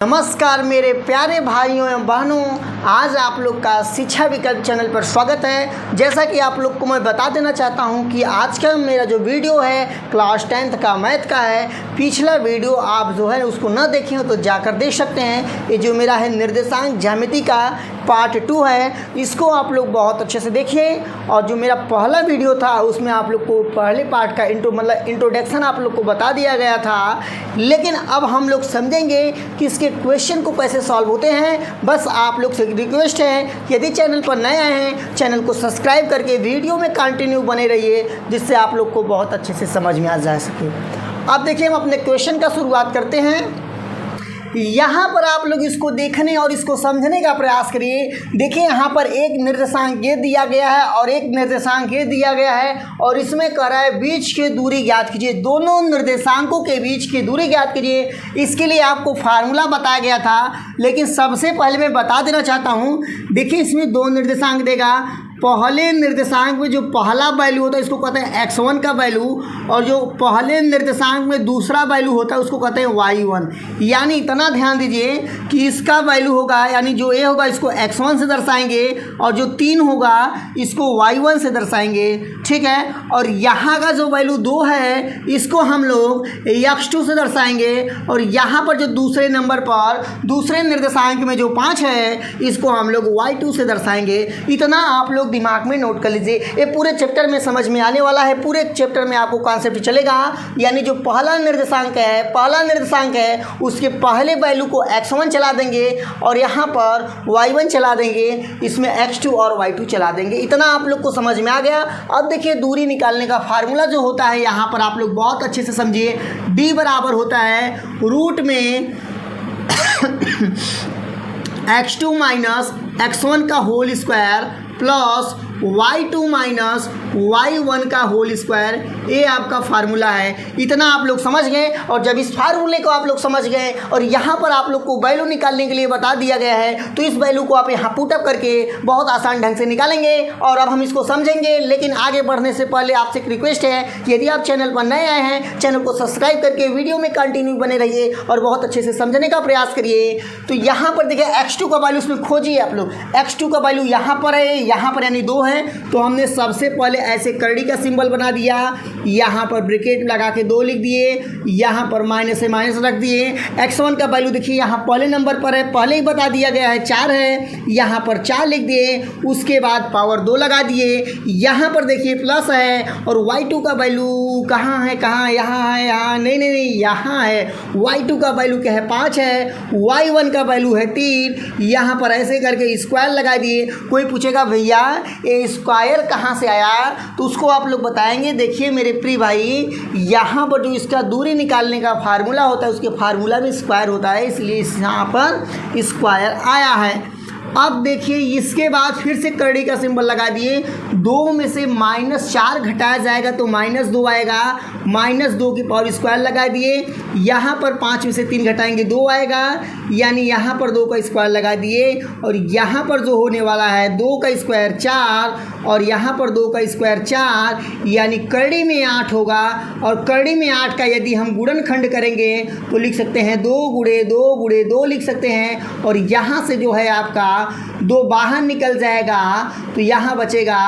नमस्कार मेरे प्यारे भाइयों एवं बहनों, आज आप लोग का शिक्षा विकल्प चैनल पर स्वागत है। जैसा कि आप लोग को मैं बता देना चाहता हूं कि आज का मेरा जो वीडियो है क्लास 10th का मैथ का है। पिछला वीडियो आप जो है उसको न देखे हो तो जाकर देख सकते हैं। ये जो मेरा है निर्देशांक ज्यामिति का पार्ट 2 है, इसको आप लोग बहुत अच्छे से देखिए। और जो मेरा पहला वीडियो था उसमें आप लोग को पहले पार्ट का इंट्रोडक्शन आप लोग को बता दिया गया था, लेकिन अब हम लोग समझेंगे कि इसके क्वेश्चन को कैसे सॉल्व होते हैं। बस आप लोग से रिक्वेस्ट है, यदि चैनल पर नए आए हैं चैनल को सब्सक्राइब करके वीडियो में कंटिन्यू बने रहिए, जिससे आप लोग को बहुत अच्छे से समझ में आ जा सके। अब देखिए, हम अपने क्वेश्चन का शुरुआत करते हैं। यहाँ पर आप लोग इसको देखने और इसको समझने का प्रयास करिए। देखिए, यहाँ पर एक निर्देशांक ये दिया गया है और एक निर्देशांक ये दिया गया है, और इसमें कह रहा है बीच की दूरी ज्ञात कीजिए। दोनों निर्देशांकों के बीच की दूरी ज्ञात कीजिए। इसके लिए आपको फार्मूला बताया गया था, लेकिन सबसे पहले मैं बता देना चाहता हूँ। देखिए, इसमें दो निर्देशांक देगा। पहले निर्देशांक में जो पहला वैल्यू होता है इसको कहते हैं x1 का वैल्यू, और जो पहले निर्देशांक में दूसरा वैल्यू होता है उसको कहते हैं y1। यानी इतना ध्यान दीजिए कि इसका वैल्यू होगा, यानी जो a होगा इसको x1 से दर्शाएंगे, और जो 3 होगा इसको y1 से दर्शाएंगे। ठीक है, और यहाँ का जो वैल्यू 2 है इसको हम लोग x2 से दर्शाएंगे, और यहाँ पर जो दूसरे नंबर पर दूसरे निर्देशांक में जो 5 है इसको हम लोग y2 से दर्शाएंगे। इतना आप लोग दिमाग में नोट कर लीजिए। ये पूरे चैप्टर में समझ में आने वाला है। पूरे चैप्टर में आपको कॉन्सेप्ट चलेगा। यानी जो पहला निर्देशांक है उसके पहले वैल्यू को x1 चला देंगे, और यहाँ पर y1 चला देंगे, इसमें x2 और y2 चला देंगे। इतना आप लोग को समझ में आ गया। अब देखिए, दूरी निकालने का फार्मूला जो होता है यहाँ पर आप लोग बहुत अच्छे से समझिए। d बराबर होता है रूट में x2 माइनस x1 का whole square plus y2 minus y1 का होल स्क्वायर। ये आपका फार्मूला है। इतना आप लोग समझ गए। और जब इस फार्मूले को आप लोग समझ गए और यहाँ पर आप लोग को वैल्यू निकालने के लिए बता दिया गया है, तो इस वैल्यू को आप यहाँ पुटअप करके बहुत आसान ढंग से निकालेंगे। और अब हम इसको समझेंगे, लेकिन आगे बढ़ने से पहले आपसे एक रिक्वेस्ट है कि यदि आप चैनल पर नए आए हैं चैनल को सब्सक्राइब करके वीडियो में कंटिन्यू बने रहिए और बहुत अच्छे से समझने का प्रयास करिए। तो यहाँ पर देखिए, x2 का वैल्यू इसमें खोजिए आप लोग। x2 का वैल्यू यहाँ पर है, यहाँ पर यानी 2 है। तो हमने सबसे पहले ऐसे करड़ी का सिंबल बना दिया, यहाँ पर ब्रैकेट लगा के 2 लिख दिए, यहाँ पर माइनस से माइनस रख दिए। x1 का वैल्यू देखिए यहाँ पहले नंबर पर है, पहले ही बता दिया गया है 4 है, यहाँ पर 4 लिख दिए। उसके बाद पावर 2 लगा दिए। यहाँ पर देखिए प्लस है, और y2 का वैल्यू कहाँ है, यहाँ है, यहाँ नहीं, यहाँ है। y2 का वैल्यू क्या है, 5 है। y1 का वैल्यू है 3। यहाँ पर ऐसे करके स्क्वायर लगा दिए। कोई पूछेगा भैया ये स्क्वायर कहाँ से आया, तो उसको आप लोग बताएंगे। देखिए मेरे प्रिय भाई, यहाँ पर जो इसका दूरी निकालने का फार्मूला होता है उसके फार्मूला में स्क्वायर होता है, इसलिए यहाँ पर स्क्वायर आया है। अब देखिए, इसके बाद फिर से करड़ी का सिंबल लगा दिए। 2 में से -4 घटाया जाएगा तो -2 आएगा। -2 की पावर स्क्वायर लगा दिए। यहाँ पर 5 में से 3 घटाएंगे 2 आएगा, यानी यहाँ पर 2 का स्क्वायर लगा दिए। और यहाँ पर जो होने वाला है 2 का स्क्वायर 4, और यहाँ पर 2 का स्क्वायर 4, यानी करड़ी में 8 होगा। और करड़ी में 8 का यदि हम गुणनखंड करेंगे तो लिख सकते हैं 2 गुणे 2 गुणे 2 लिख सकते हैं। और यहाँ से जो है आपका 2 बाहर निकल जाएगा, तो यहाँ बचेगा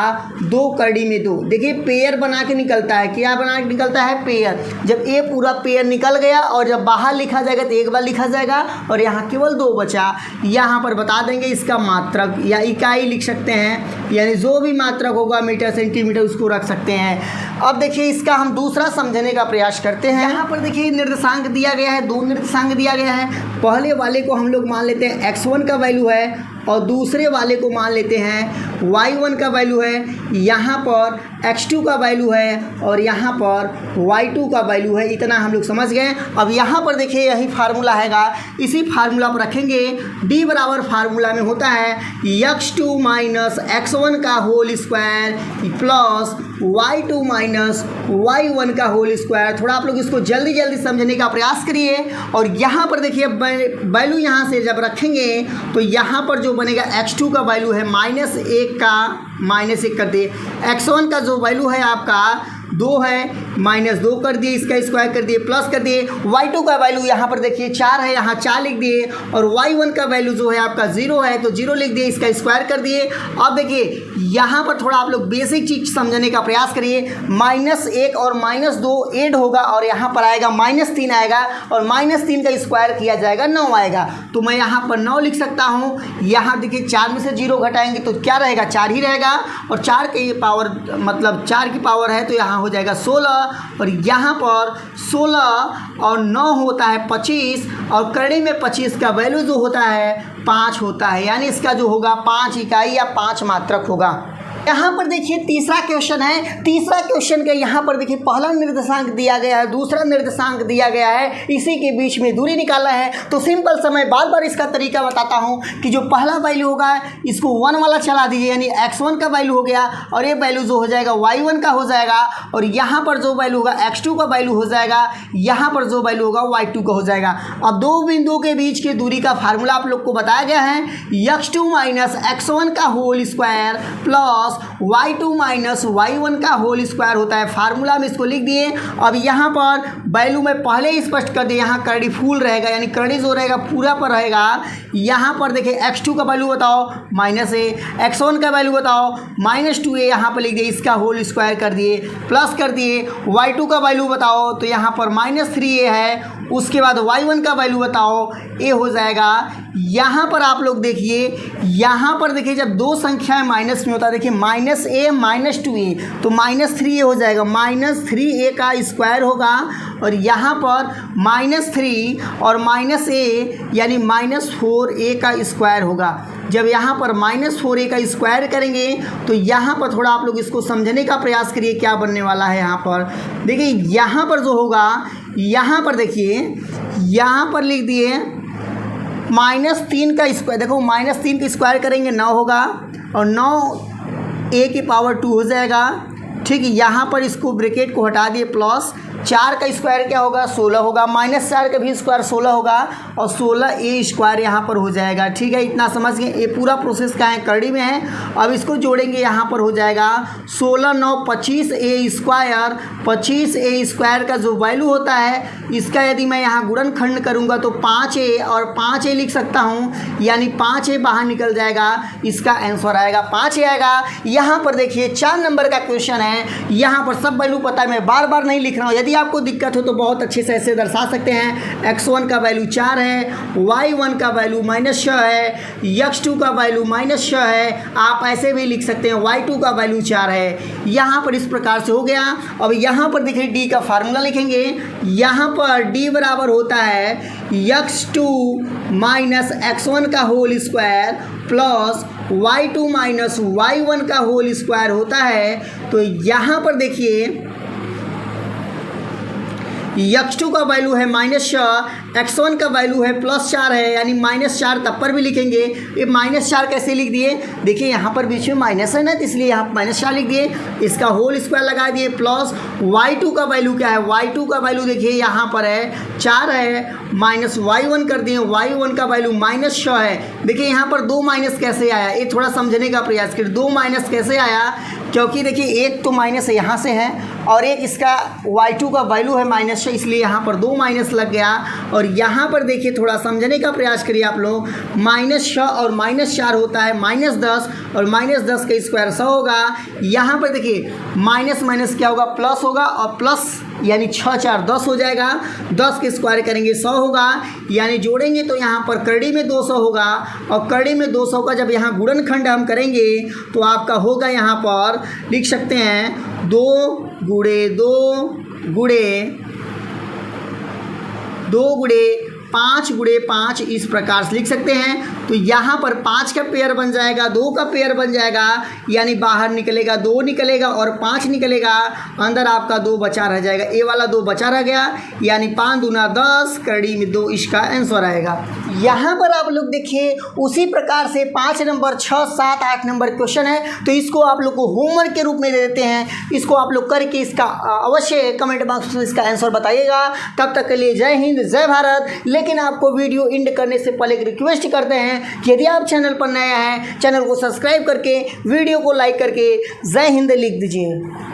2 करड़ी में 2। देखिए पेयर बना के निकलता है। क्या बना के निकलता है, पेयर। जब ये पूरा पेयर निकल गया और जब बाहर लिखा जाएगा तो एक बार लिखा जाएगा, और यहाँ केवल 2 बचा। यहाँ पर बता देंगे इसका मात्रक या इकाई लिख सकते हैं, यानी जो भी मात्रक होगा मीटर सेंटीमीटर उसको रख सकते हैं। अब देखिए, इसका हम दूसरा समझने का प्रयास करते हैं। यहाँ पर देखिए निर्देशांक दिया गया है, 2 निर्देशांक दिया गया है। पहले वाले को हम लोग मान लेते हैं x1 का वैल्यू है, और दूसरे वाले को मान लेते हैं y1 का वैल्यू है। यहाँ पर x2 का वैल्यू है, और यहाँ पर y2 का वैल्यू है। इतना हम लोग समझ गए। अब यहाँ पर देखिए, यही फार्मूला हैगा, इसी फार्मूला पर रखेंगे। d बराबर फार्मूला में होता है x2 माइनस x1 का whole square plus y2 minus y1 का होल स्क्वायर। थोड़ा आप लोग इसको जल्दी जल्दी समझने का प्रयास करिए। और यहाँ पर देखिए, वैल्यू यहाँ से जब रखेंगे तो यहाँ पर जो बनेगा x2 का वैल्यू है -1 का -1 कर दिए। x1 का जो वैल्यू है आपका 2 है, -2 कर दिए, इसका स्क्वायर कर दिए, प्लस कर दिए। y2 का वैल्यू यहाँ पर देखिए 4 है, यहाँ 4 लिख दिए, और y1 का वैल्यू जो है आपका 0 है तो 0 लिख दिए, इसका स्क्वायर कर दिए। अब देखिए यहाँ पर थोड़ा आप लोग बेसिक चीज समझने का प्रयास करिए। -1 और -2 ऐड होगा और यहाँ पर आएगा -3 आएगा, और -3 का स्क्वायर किया जाएगा 9 आएगा, तो मैं यहाँ पर 9 लिख सकता हूँ। यहाँ देखिए 4 में से 0 घटाएंगे तो क्या रहेगा, 4 ही रहेगा, और 4 की पावर मतलब 4 की पावर है तो यहाँ हो जाएगा 16, और यहाँ पर 16 और 9 होता है 25, और करड़ी में 25 का वैल्यू जो होता है 5 होता है, यानी इसका जो होगा 5 इकाई या 5 मात्रक होगा। यहाँ पर देखिए तीसरा क्वेश्चन है। तीसरा क्वेश्चन के यहाँ पर देखिए पहला निर्देशांक दिया गया है, दूसरा निर्देशांक दिया गया है, इसी के बीच में दूरी निकालना है। तो सिंपल सा मैं बार बार इसका तरीका बताता हूँ कि जो पहला वैल्यू होगा इसको 1 वाला चला दीजिए, यानी x1 का वैल्यू हो गया, और ये वैल्यू जो हो जाएगा y1 का हो जाएगा, और यहाँ पर जो वैल्यू होगा x2 का वैल्यू हो जाएगा, यहाँ पर जो वैल्यू होगा y2 का हो जाएगा। अब दो बिंदुओं के बीच की दूरी का फार्मूला आप लोग को बताया गया है, x2 माइनस x1 का whole square plus y2 minus y1 का होल स्क्वायर होता है। फार्मूला में इसको लिख दिए। अब यहाँ पर वैल्यू में पहले ही स्पष्ट कर दिए, यहाँ करड़ी फुल रहेगा, यानी करड़ी जो रहेगा पूरा पर रहेगा। यहाँ पर देखिए x2 का वैल्यू बताओ -a, x1 का वैल्यू बताओ -2a, यहाँ पर लिख दिए, इसका होल स्क्वायर कर दिए, प्लस कर दिए। y2 का वैल्यू बताओ तो यहाँ पर -3a है, उसके बाद y1 का वैल्यू बताओ, a हो जाएगा। यहाँ पर आप लोग देखिए, यहाँ पर देखिए जब दो संख्याएं माइनस में होता है, देखिए -a -2a तो -3a हो जाएगा, -3a का स्क्वायर होगा, और यहाँ पर -3 और -a यानी -4a का स्क्वायर होगा। जब यहाँ पर -4a का स्क्वायर करेंगे तो यहाँ पर थोड़ा आप लोग इसको समझने का प्रयास करिए क्या बनने वाला है। यहाँ पर देखिए, यहाँ पर जो होगा, यहाँ पर देखिए, यहाँ पर लिख दिए -3 का स्क्वायर। देखो -3 का स्क्वायर करेंगे 9 होगा, और 9a की पावर 2 हो जाएगा। ठीक है, यहाँ पर इसको ब्रैकेट को हटा दिए, प्लस 4 का स्क्वायर क्या होगा 16 होगा, -4 का भी स्क्वायर 16 होगा, और 16a स्क्वायर यहाँ पर हो जाएगा। ठीक है, इतना समझ गए। ये पूरा प्रोसेस का है, करड़ी में है। अब इसको जोड़ेंगे, यहाँ पर हो जाएगा 16 9 25a स्क्वायर। 25a स्क्वायर का जो वैल्यू होता है, इसका यदि मैं यहाँ गुणनखंड करूँगा तो 5a और 5a लिख सकता हूँ, यानी 5a बाहर निकल जाएगा, इसका आंसर आएगा 5a आएगा। यहाँ पर देखिए 4 नंबर का क्वेश्चन है। यहाँ पर सब वैल्यू पता है, मैं बार बार नहीं लिख रहा हूँ। यदि आपको दिक्कत हो तो बहुत अच्छे से ऐसे दर्शा सकते हैं। x1 का वैल्यू 4 है, y1 का वैल्यू -6 है, x2 का वैल्यू -6 है, आप ऐसे भी लिख सकते हैं, y2 का वैल्यू 4 है। यहाँ पर इस प्रकार से हो गया। अब यहाँ पर देखिए d का फार्मूला लिखेंगे। यहाँ पर d बराबर होता है x2 माइनस x1 का whole square plus y2 minus y1 का होल स्क्वायर होता है। तो यहाँ पर देखिए x2 का वैल्यू है -6, x1 का वैल्यू है +4 है, यानी -4 तब पर भी लिखेंगे। ये -4 कैसे लिख दिए, देखिए यहाँ पर बीच में माइनस है ना, तो इसलिए यहाँ -4 लिख दिए, इसका होल स्क्वायर लगा दिए, प्लस y2 का वैल्यू क्या है, y2 का वैल्यू देखिए यहाँ पर है 4 है, माइनस y1 कर दिए, y1 का वैल्यू -6 है। देखिए यहाँ पर 2 माइनस कैसे आया, ये थोड़ा समझने का प्रयास करिए। 2 माइनस कैसे आया, क्योंकि देखिए एक तो माइनस यहाँ से है, और एक इसका y2 का वैल्यू है -6, इसलिए यहाँ पर 2 माइनस लग गया। और यहाँ पर देखिए थोड़ा समझने का प्रयास करिए आप लोग, -6 और -4 होता है -10, और -10 का स्क्वायर 100 होगा। यहाँ पर देखिए माइनस माइनस क्या होगा, प्लस होगा, और प्लस यानी 6 4 10 हो जाएगा। 10 के स्क्वायर करेंगे 100 होगा, यानी जोड़ेंगे तो यहाँ पर करड़ी में 200 होगा, और करड़ी में 200 का जब यहाँ गुणनखंड हम करेंगे तो आपका होगा, यहाँ पर लिख सकते हैं 2 गुणे 2 गुणे 5 गुणे 5, इस प्रकार से लिख सकते हैं। तो यहाँ पर 5 का पेयर बन जाएगा, 2 का पेयर बन जाएगा, यानी बाहर निकलेगा 2 निकलेगा और 5 निकलेगा, अंदर आपका 2 बचा रह जाएगा, ए वाला 2 बचा रह गया, यानी 5 दूना 10, करड़ी में 2, इसका आंसर आएगा। यहाँ पर आप लोग देखिए उसी प्रकार से 5 नंबर 6 7 8 नंबर क्वेश्चन है, तो इसको आप लोग को होमवर्क के रूप में दे देते हैं। इसको आप लोग करके इसका अवश्य कमेंट बॉक्स में इसका आंसर बताइएगा। तब तक के लिए जय हिंद जय भारत। लेकिन आपको वीडियो एंड करने से पहले एक रिक्वेस्ट करते हैं कि यदि आप चैनल पर नए हैं, चैनल को सब्सक्राइब करके वीडियो को लाइक करके जय हिंद लिख दीजिए।